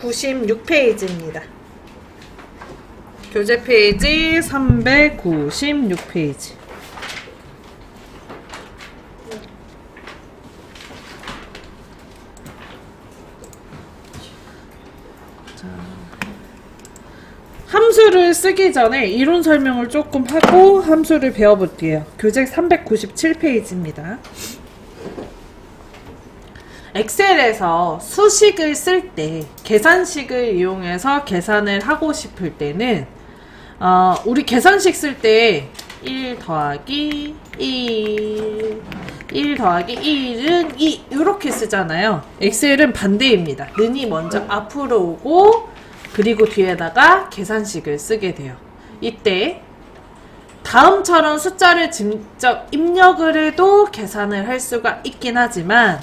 96페이지입니다. 교재 페이지 396페이지. 함수를 쓰기 전에 이론 설명을 조금 하고 함수를 배워볼게요. 교재 397페이지입니다. 엑셀에서 수식을 쓸 때, 계산식을 이용해서 계산을 하고 싶을 때는 우리 계산식 쓸 때 1 더하기 1 더하기 1은 2 이렇게 쓰잖아요. 엑셀은 반대입니다. 는이 먼저 앞으로 오고 그리고 뒤에다가 계산식을 쓰게 돼요. 이때 다음처럼 숫자를 직접 입력을 해도 계산을 할 수가 있긴 하지만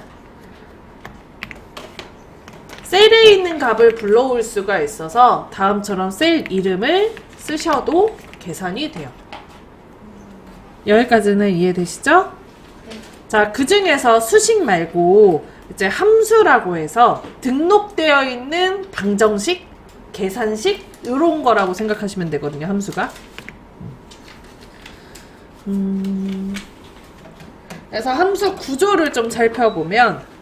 셀에 있는 값을 불러올 수가 있어서 다음처럼 셀 이름을 쓰셔도 계산이 돼요. 여기까지는 이해되시죠? 자, 그 중에서 수식 말고 이제 함수라고 해서 등록되어 있는 방정식, 계산식 이런 거라고 생각하시면 되거든요. 함수가. 그래서 함수 구조를 좀 살펴보면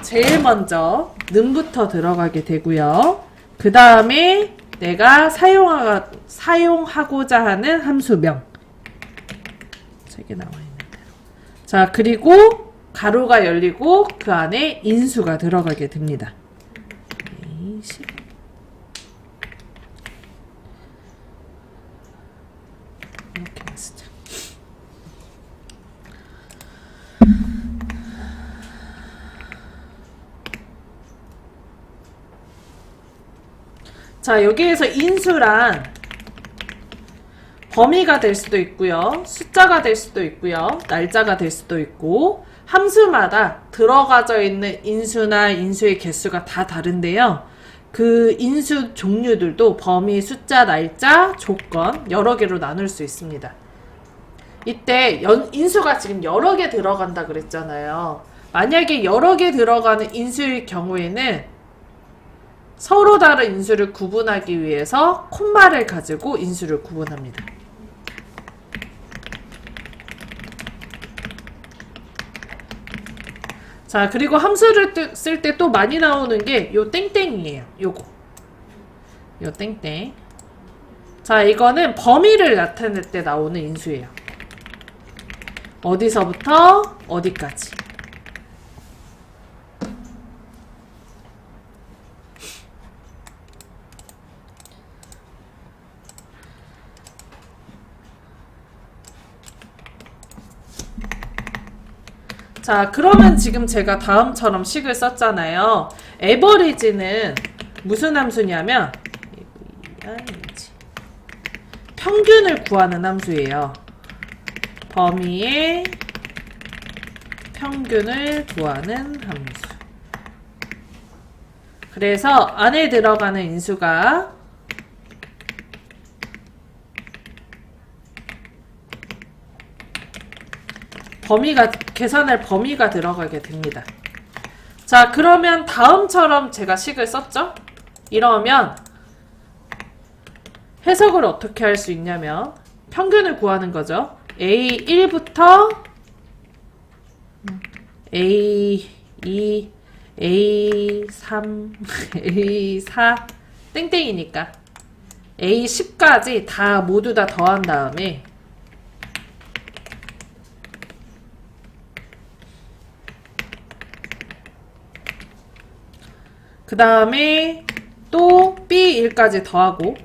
제일 먼저 는부터 들어가게 되고요. 그 다음에 내가 사용하고자 하는 함수명. 책에 나와 있는 대로. 자, 그리고 가로가 열리고 그 안에 인수가 들어가게 됩니다. 20. 이렇게 쓰자. 자, 여기에서 인수란 범위가 될 수도 있고요. 숫자가 될 수도 있고요. 날짜가 될 수도 있고 함수마다 들어가져 있는 인수나 인수의 개수가 다 다른데요. 그 인수 종류들도 범위, 숫자, 날짜, 조건 여러 개로 나눌 수 있습니다. 이때 인수가 지금 여러 개 들어간다 그랬잖아요. 만약에 여러 개 들어가는 인수의 경우에는 서로 다른 인수를 구분하기 위해서 콤마를 가지고 인수를 구분합니다. 자, 그리고 함수를 쓸 때 또 많이 나오는 게 요 땡땡이에요. 요거. 요 땡땡. 자, 이거는 범위를 나타낼 때 나오는 인수예요. 어디서부터 어디까지. 자, 그러면 지금 제가 다음처럼 식을 썼잖아요. 에버리지는 무슨 함수냐면 평균을 구하는 함수예요. 범위의 평균을 구하는 함수. 그래서 안에 들어가는 인수가 계산할 범위가 들어가게 됩니다. 자, 그러면 다음처럼 제가 식을 썼죠? 이러면 해석을 어떻게 할 수 있냐면 평균을 구하는 거죠. A1부터 A2, A3, A4 땡땡이니까 A10까지 다 모두 다 더한 다음에 그 다음에 또 B1까지 더하고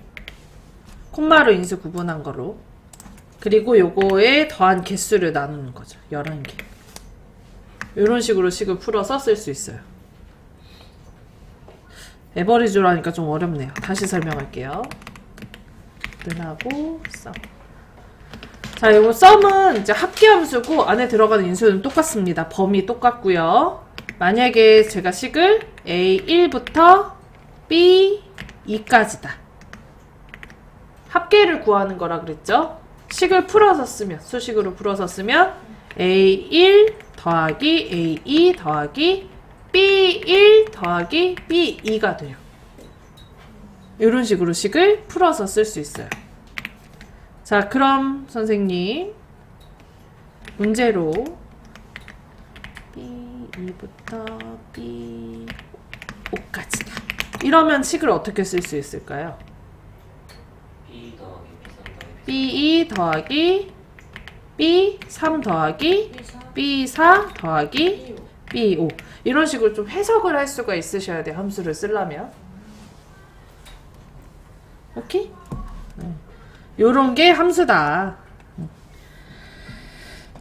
콤마로 인수 구분한 거로 그리고 요거에 더한 개수를 나누는 거죠. 11개. 이런 식으로 식을 풀어서 쓸 수 있어요. 에버리지로 하니까 좀 어렵네요. 다시 설명할게요. 는하고 썸. 자, 요거 썸은 이제 합계함수고 안에 들어가는 인수는 똑같습니다. 범위 똑같고요. 만약에 제가 식을 A1부터 B2까지다. 합계를 구하는 거라 그랬죠? 식을 풀어서 쓰면, 수식으로 풀어서 쓰면 A1 더하기 A2 더하기 B1 더하기 B2가 돼요. 이런 식으로 식을 풀어서 쓸 수 있어요. 자, 그럼 선생님 문제로 B2부터 B5까지다. 이러면 식을 어떻게 쓸 수 있을까요? B2 더하기 B3 더하기 B4 더하기 B5 이런 식으로 좀 해석을 할 수가 있으셔야 돼요. 함수를 쓰려면. 오케이? 요런 게 함수다.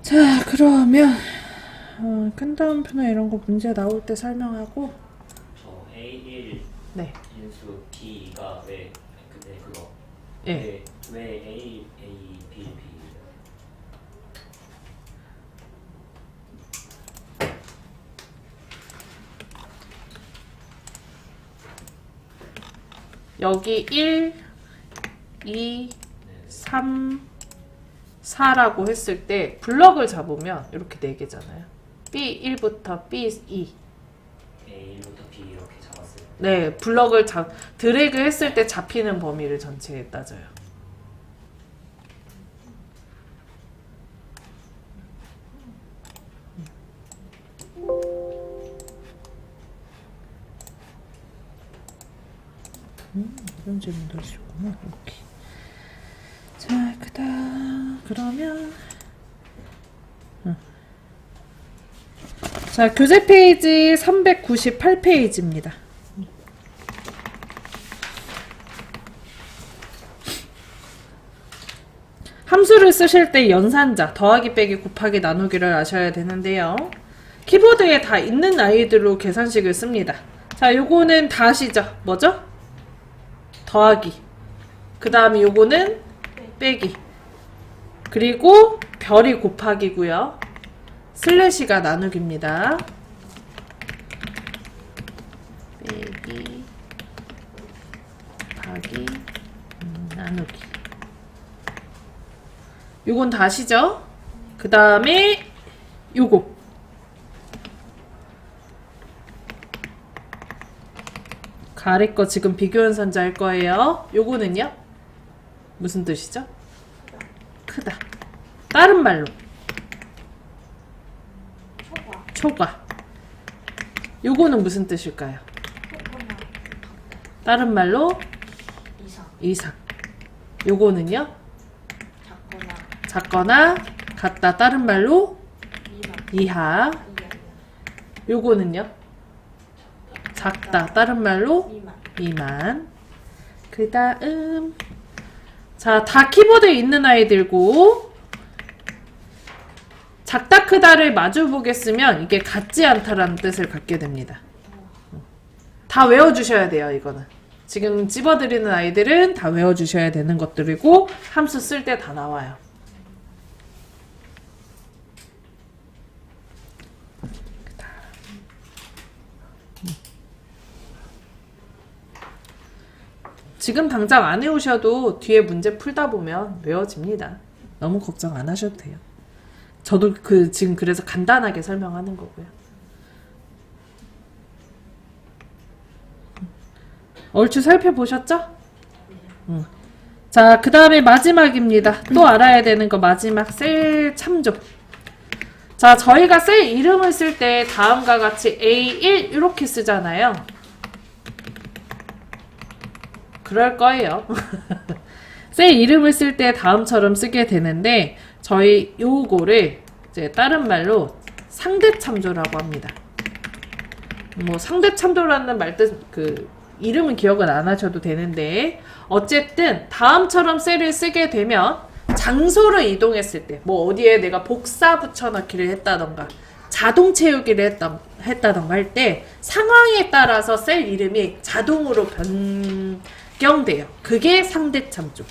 자, 그러면 큰 따옴표나 이런 거 문제 나올 때 설명하고. 저 A1 네. 인수 B가 왜 근데 그거 예. 왜 A B B 여기 1, 2, 3, 4라고 했을 때 블럭을 잡으면 이렇게 4개잖아요. B1부터 B2. A1부터 B 이렇게 잡았어요. 네, 블럭을 드래그 했을 때 잡히는 범위를 전체에 따져요. 이런 질문도 할 수 있구나. 오케이. 자, 그러면 자, 교재 페이지 398페이지입니다. 함수를 쓰실 때 연산자, 더하기 빼기 곱하기 나누기를 아셔야 되는데요. 키보드에 다 있는 아이들로 계산식을 씁니다. 자, 요거는 다시죠. 뭐죠? 더하기. 그 다음에 요거는 빼기. 그리고 별이 곱하기고요. 슬래시가 나누기입니다. 빼기, 곱하기, 나누기. 요건 다시죠? 그 다음에 요거. 가래 거 지금 비교연산자 할 거예요. 요거는요? 무슨 뜻이죠? 크다. 다른 말로. 초과. 요거는 무슨 뜻일까요? 다른 말로 이상. 요거는요? 작거나 같다. 다른 말로 이하. 요거는요? 작다. 다른 말로 미만. 그 다음 자, 다 키보드에 있는 아이들고 작다 크다를 마주보게 쓰면 이게 같지 않다라는 뜻을 갖게 됩니다. 다 외워주셔야 돼요. 이거는 지금 집어드리는 아이들은 다 외워주셔야 되는 것들이고 함수 쓸 때 다 나와요. 지금 당장 안 해오셔도 뒤에 문제 풀다 보면 외워집니다. 너무 걱정 안 하셔도 돼요. 저도 지금 그래서 간단하게 설명하는 거고요. 얼추 살펴보셨죠? 자, 그 다음에 마지막입니다. 또 알아야 되는 거 마지막 셀 참조. 자, 저희가 셀 이름을 쓸 때 다음과 같이 A1 이렇게 쓰잖아요. 그럴 거예요. 셀 이름을 쓸 때 다음처럼 쓰게 되는데 저희 요거를 이제 다른 말로 상대 참조라고 합니다. 뭐 상대 참조라는 말뜻 이름은 기억은 안 하셔도 되는데 어쨌든 다음처럼 셀을 쓰게 되면 장소를 이동했을 때 뭐 어디에 내가 복사 붙여넣기를 했다던가 자동 채우기를 했다던가 할 때 상황에 따라서 셀 이름이 자동으로 변경돼요. 그게 상대 참조.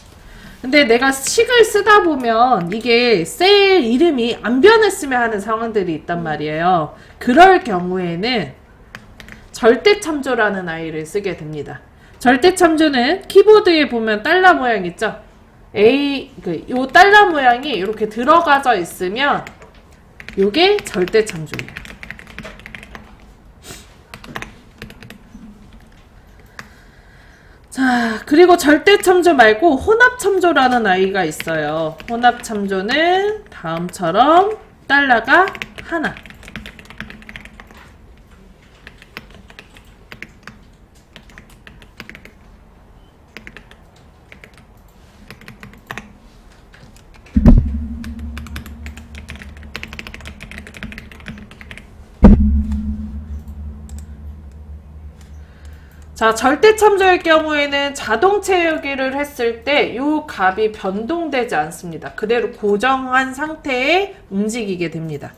근데 내가 식을 쓰다 보면 이게 셀 이름이 안 변했으면 하는 상황들이 있단 말이에요. 그럴 경우에는 절대참조라는 아이를 쓰게 됩니다. 절대참조는 키보드에 보면 달러 모양 있죠? 요 달러 모양이 이렇게 들어가져 있으면 요게 절대참조예요. 자, 그리고 절대참조 말고 혼합참조라는 아이가 있어요. 혼합참조는 다음처럼 달러가 하나. 자, 절대참조의 경우에는 자동 채우기를 했을 때 이 값이 변동되지 않습니다. 그대로 고정한 상태에 움직이게 됩니다.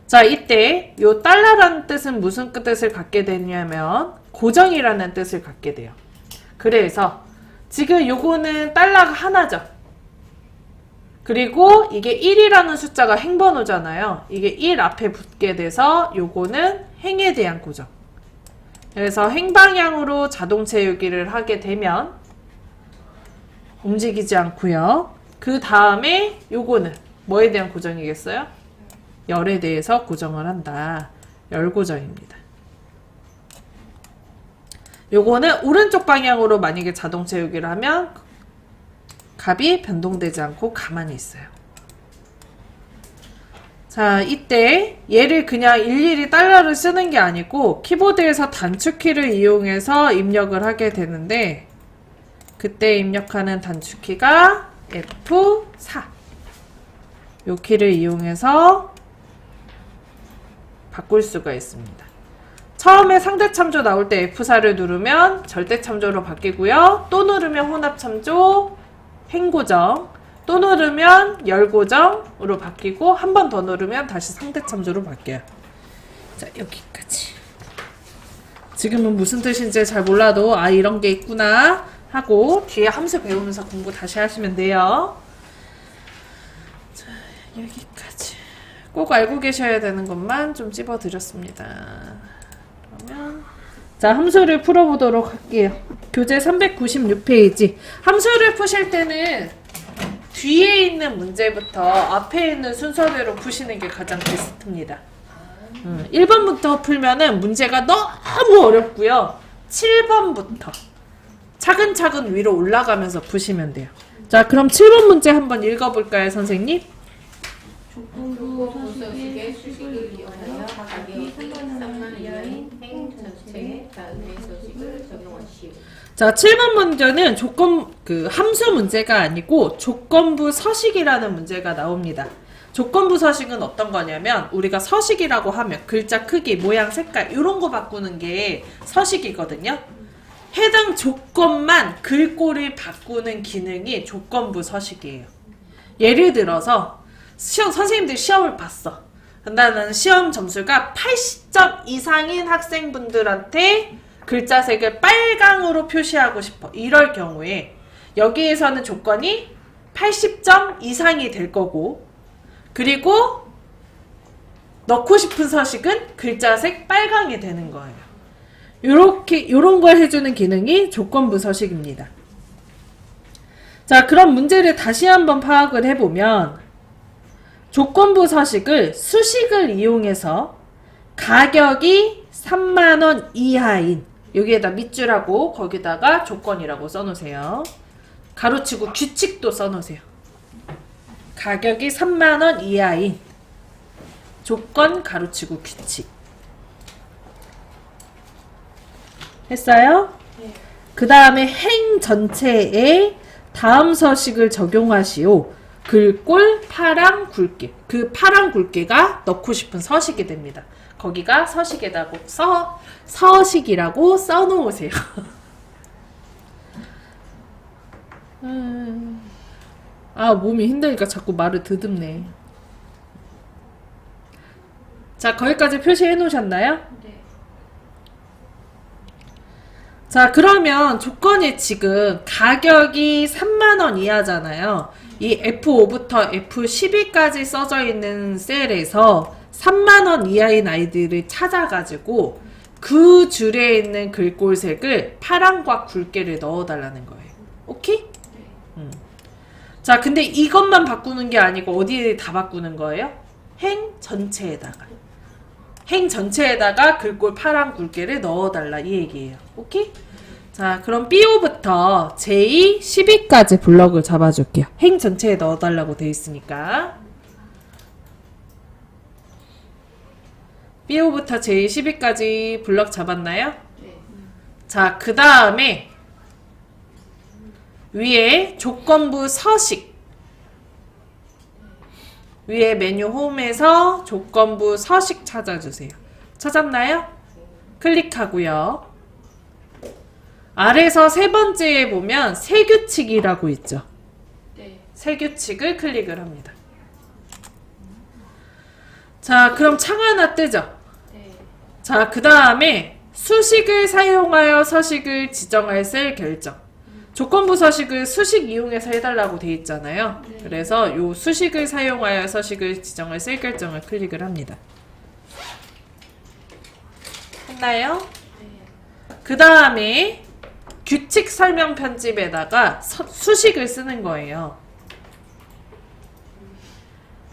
자, 이때 이 달러라는 뜻은 무슨 뜻을 갖게 되냐면 고정이라는 뜻을 갖게 돼요. 그래서 지금 요거는 달러가 하나죠. 그리고 이게 1이라는 숫자가 행번호잖아요. 이게 1 앞에 붙게 돼서 요거는 행에 대한 고정. 그래서 행방향으로 자동 채우기를 하게 되면 움직이지 않고요. 그 다음에 요거는 뭐에 대한 고정이겠어요? 열에 대해서 고정을 한다. 열 고정입니다. 요거는 오른쪽 방향으로 만약에 자동 채우기를 하면 값이 변동되지 않고 가만히 있어요. 자, 이때 얘를 그냥 일일이 달러를 쓰는 게 아니고 키보드에서 단축키를 이용해서 입력을 하게 되는데 그때 입력하는 단축키가 F4 요 키를 이용해서 바꿀 수가 있습니다. 처음에 상대참조 나올 때 F4를 누르면 절대참조로 바뀌고요. 또 누르면 혼합참조, 행고정, 또 누르면 열고정으로 바뀌고 한 번 더 누르면 다시 상대참조로 바뀌어요. 자, 여기까지. 지금은 무슨 뜻인지 잘 몰라도 아 이런 게 있구나 하고 뒤에 함수 배우면서 공부 다시 하시면 돼요. 자, 여기까지. 꼭 알고 계셔야 되는 것만 좀 찝어드렸습니다. 그러면 자, 함수를 풀어보도록 할게요. 교재 396페이지. 함수를 푸실 때는 뒤에 있는 문제부터 앞에 있는 순서대로 푸시는 게 가장 베스트입니다. 1번부터 풀면은 문제가 너무 어렵고요. 7번부터 차근차근 위로 올라가면서 푸시면 돼요. 자, 그럼 7번 문제 한번 읽어볼까요, 선생님? 조건부 분석식의 수식을 이용하여 가격이 3만 이하인 행 전체에 다음의 소식을 적용하시오. 자, 7번 문제는 함수 문제가 아니고 조건부 서식이라는 문제가 나옵니다. 조건부 서식은 어떤 거냐면 우리가 서식이라고 하면 글자 크기, 모양, 색깔 이런 거 바꾸는 게 서식이거든요. 해당 조건만 글꼴을 바꾸는 기능이 조건부 서식이에요. 예를 들어서 선생님들 시험을 봤어. 나는 시험 점수가 80점 이상인 학생분들한테 글자색을 빨강으로 표시하고 싶어. 이럴 경우에 여기에서는 조건이 80점 이상이 될 거고 그리고 넣고 싶은 서식은 글자색 빨강이 되는 거예요. 요런 걸 해주는 기능이 조건부 서식입니다. 자, 그럼 문제를 다시 한번 파악을 해보면 조건부 서식을 수식을 이용해서 가격이 3만원 이하인 여기에다 밑줄하고 거기다가 조건이라고 써놓으세요. 가로치고 규칙도 써놓으세요. 가격이 3만원 이하인 조건 가로치고 규칙 했어요? 네. 그 다음에 행 전체에 다음 서식을 적용하시오. 글꼴 파랑 굵게. 그 파랑 굵게가 넣고 싶은 서식이 됩니다. 거기가 서식이라고 써놓으세요. 몸이 힘드니까 자꾸 말을 더듬네. 자, 거기까지 표시해 놓으셨나요? 네. 자, 그러면 조건이 지금 가격이 3만원 이하잖아요. 이 F5부터 F12까지 써져 있는 셀에서 3만원 이하인 아이들을 찾아가지고 그 줄에 있는 글꼴색을 파랑과 굵게를 넣어달라는 거예요. 오케이? 자, 근데 이것만 바꾸는 게 아니고 어디에 다 바꾸는 거예요? 행 전체에다가. 행 전체에다가 글꼴 파랑 굵게를 넣어달라 이 얘기예요. 오케이? 자, 그럼 B5부터 J, 12까지 블럭을 잡아줄게요. 행 전체에 넣어달라고 돼 있으니까. B5부터 J, 12까지 블럭 잡았나요? 네. 자, 그 다음에 위에 조건부 서식. 위에 메뉴 홈에서 조건부 서식 찾아주세요. 찾았나요? 클릭하고요. 아래서 세 번째에 보면 세규칙이라고 있죠. 네. 세규칙을 클릭을 합니다. 자, 그럼 창 하나 뜨죠? 네. 자, 그 다음에 수식을 사용하여 서식을 지정할 셀 결정. 조건부 서식을 수식 이용해서 해달라고 돼 있잖아요. 네. 그래서 요 수식을 사용하여 서식을 지정할 셀 결정을 클릭을 합니다. 했나요? 네. 그 다음에 규칙 설명 편집에다가 수식을 쓰는 거예요.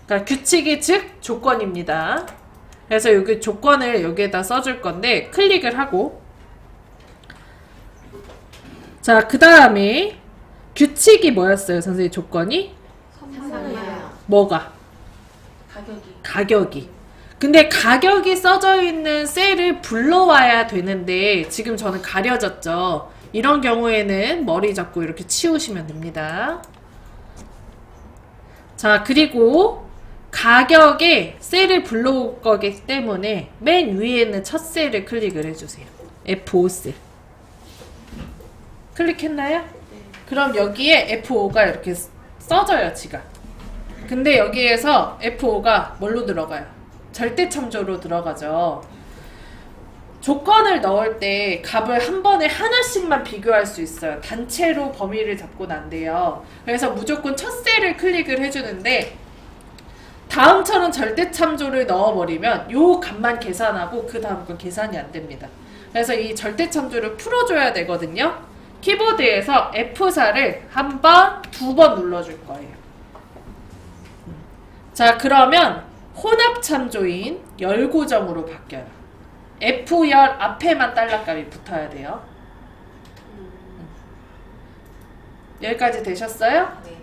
그러니까 규칙이 즉 조건입니다. 그래서 여기 조건을 여기에다 써줄 건데 클릭을 하고 자, 그 다음에 규칙이 뭐였어요, 선생님? 조건이? 3만원. 뭐가? 가격이. 근데 가격이 써져 있는 셀을 불러와야 되는데 지금 저는 가려졌죠. 이런 경우에는 머리 잡고 이렇게 치우시면 됩니다. 자, 그리고 가격에 셀을 불러올 거기 때문에 맨 위에 있는 첫 셀을 클릭을 해주세요. F5 셀. 클릭했나요? 그럼 여기에 F5가 이렇게 써져요, 지가. 근데 여기에서 F5가 뭘로 들어가요? 절대참조로 들어가죠. 조건을 넣을 때 값을 한 번에 하나씩만 비교할 수 있어요. 단체로 범위를 잡고는 안 돼요. 그래서 무조건 첫 셀을 클릭을 해주는데 다음처럼 절대참조를 넣어버리면 요 값만 계산하고 그 다음 건 계산이 안 됩니다. 그래서 이 절대참조를 풀어줘야 되거든요. 키보드에서 F4를 한 번, 두 번 눌러줄 거예요. 자, 그러면 혼합참조인 열고정으로 바뀌어요. F10 앞에만 달러값이 붙어야 돼요. 여기까지 되셨어요? 네.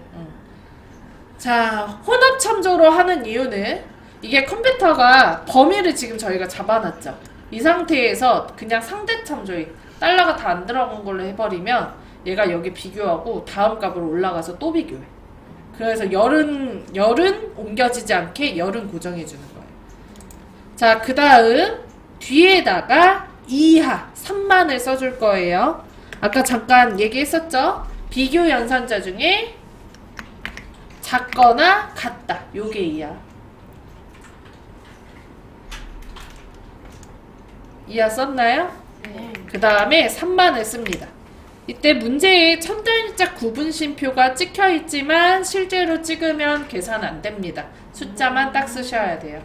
자, 혼합참조로 하는 이유는 이게 컴퓨터가 범위를 지금 저희가 잡아놨죠. 이 상태에서 그냥 상대참조인 달러가 다 안 들어간 걸로 해버리면 얘가 여기 비교하고 다음 값으로 올라가서 또 비교해. 그래서 열은 옮겨지지 않게 열은 고정해주는 거예요. 자, 그 다음 뒤에다가 이하 3만을 써줄 거예요. 아까 잠깐 얘기했었죠? 비교 연산자 중에 작거나 같다. 요게 이하. 이하 썼나요? 네. 그 다음에 3만을 씁니다. 이때 문제에 첨단일자 구분심표가 찍혀 있지만 실제로 찍으면 계산 안 됩니다. 숫자만 딱 쓰셔야 돼요.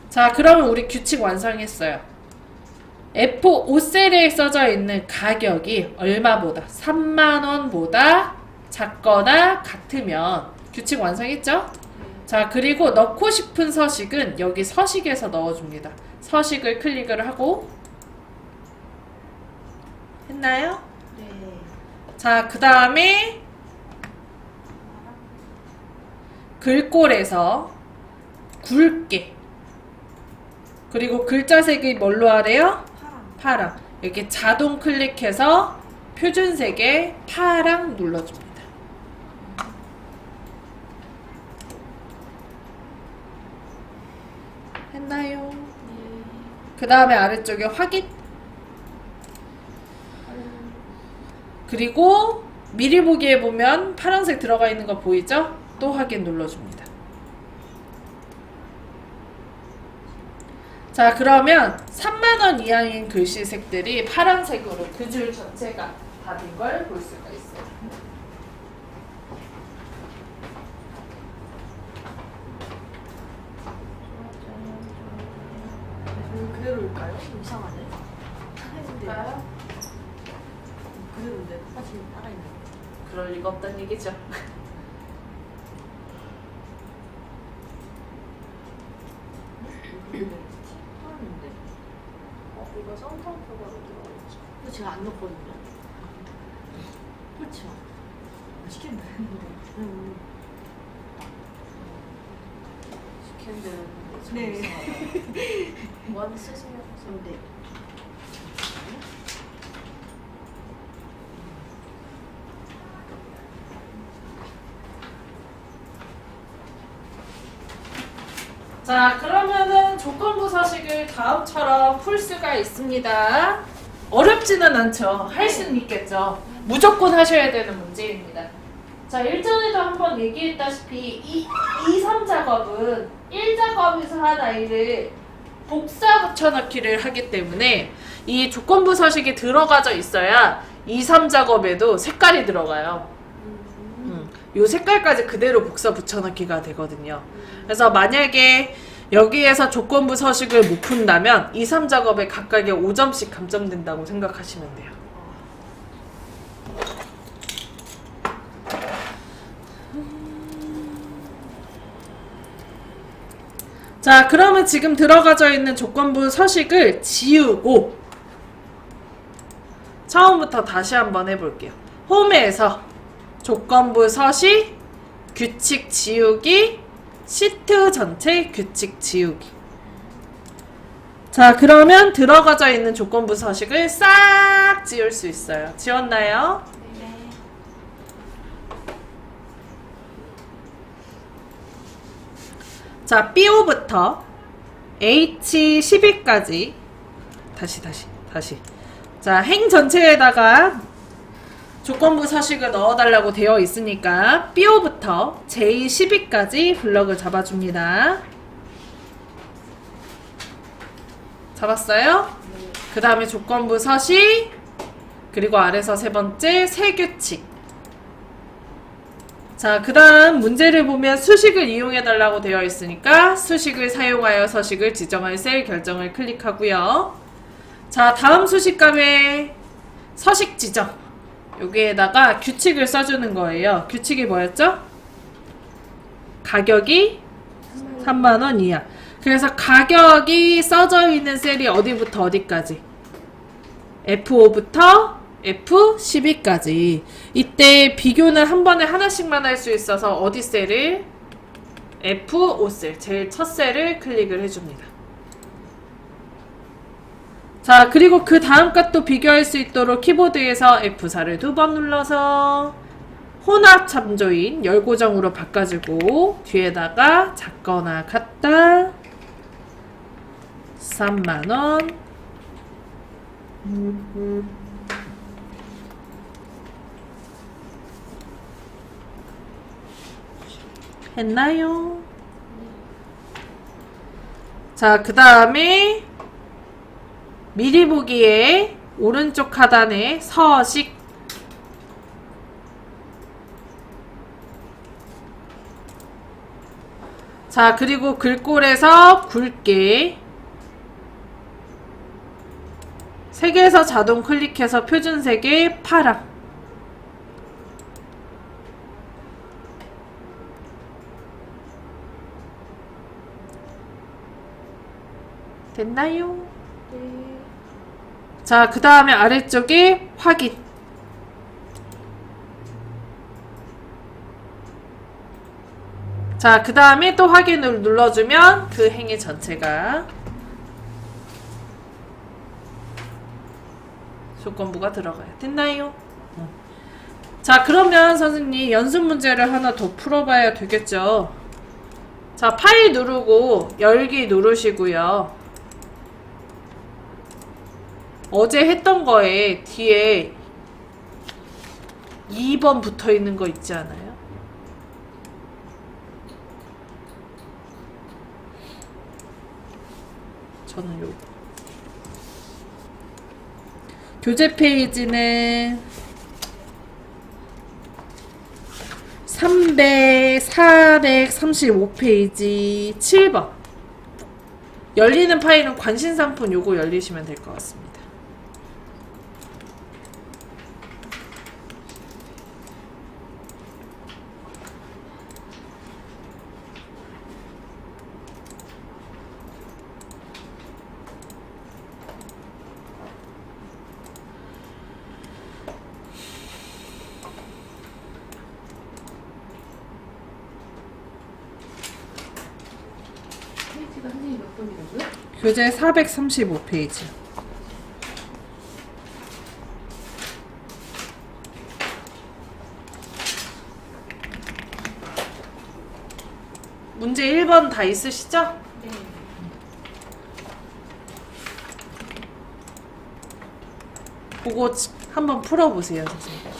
자, 그러면 우리 규칙 완성했어요. F5셀에 써져 있는 가격이 얼마보다 3만원보다 작거나 같으면 규칙 완성했죠? 자, 그리고 넣고 싶은 서식은 여기 서식에서 넣어줍니다. 서식을 클릭을 하고 했나요? 네. 자, 그 다음에 글꼴에서 굵게 그리고 글자색이 뭘로 하래요? 파랑. 이렇게 자동 클릭해서 표준색에 파랑 눌러줍니다. 했나요? 그 다음에 아래쪽에 확인. 그리고 미리 보기에 보면 파란색 들어가 있는 거 보이죠? 또 확인 눌러줍니다. 자, 그러면 3만원 이하인 글씨색들이 파란색으로 그 줄 전체가 다 된 걸 볼 수가 있어요. 그대로일까요? 이상하네. 했는데 그대로인데 사실 살아있는 거. 그럴 리가 없다는 얘기죠. 그대로. 이거 성탄표가 들어가 있죠. 근데 제가 안 넣었거든요. 그렇죠. 시키면 되는데. 시키면 되는데. 네. 원 쓰시면 네. 자, 그러면은 조건부 서식을 다음처럼 풀 수가 있습니다. 어렵지는 않죠. 할 수는 있겠죠. 무조건 하셔야 되는 문제입니다. 자, 일전에도 한번 얘기했다시피 2, 3 작업은 1작업에서 한 아이를 복사 붙여넣기를 하기 때문에 이 조건부 서식이 들어가져 있어야 2, 3 작업에도 색깔이 들어가요. 요 색깔까지 그대로 복사 붙여넣기가 되거든요. 그래서 만약에 여기에서 조건부 서식을 못 푼다면 2, 3 작업에 각각에 5점씩 감점된다고 생각하시면 돼요. 자, 그러면 지금 들어가져 있는 조건부 서식을 지우고 처음부터 다시 한번 해볼게요. 홈에서 조건부 서식, 규칙 지우기, 시트 전체 규칙 지우기. 자, 그러면 들어가져 있는 조건부 서식을 싹 지울 수 있어요. 지웠나요? 네. 자, B5부터 H12까지 다시. 자, 행 전체에다가 조건부 서식을 넣어달라고 되어 있으니까 B5부터 J12까지 블럭을 잡아줍니다. 잡았어요? 그 다음에 조건부 서식, 그리고 아래서 세 번째 세규칙. 자, 그 다음 문제를 보면 수식을 이용해달라고 되어 있으니까 수식을 사용하여 서식을 지정할 셀 결정을 클릭하고요. 자, 다음 수식값에 서식 지정. 여기에다가 규칙을 써주는 거예요. 규칙이 뭐였죠? 가격이 3만원 이하. 그래서 가격이 써져 있는 셀이 어디부터 어디까지? F5부터 F12까지. 이때 비교는 한 번에 하나씩만 할 수 있어서 어디 셀을? F5셀, 제일 첫 셀을 클릭을 해줍니다. 자, 그리고 그 다음 값도 비교할 수 있도록 키보드에서 F4를 2번 눌러서 혼합 참조인 열고정으로 바꿔주고 뒤에다가 작거나 같다 3만원 했나요? 자, 그 다음에 미리 보기에 오른쪽 하단에 서식 자, 그리고 글꼴에서 굵게 3개에서 자동 클릭해서 표준색의 파랑 됐나요? 네. 자, 그 다음에 아래쪽에 확인. 자, 그 다음에 또 확인을 눌러주면 그 행위 전체가 조건부가 들어가요. 됐나요? 자, 그러면 선생님 연습 문제를 하나 더 풀어봐야 되겠죠. 자, 파일 누르고 열기 누르시고요. 어제 했던 거에 뒤에 2번 붙어 있는 거 있지 않아요? 저는 요거. 교재 페이지는 435페이지 7번. 열리는 파일은 관심상품 요거 열리시면 될 것 같습니다. 교재 435페이지. 문제 1번 다 있으시죠? 네. 그거 한번 풀어보세요, 선생님.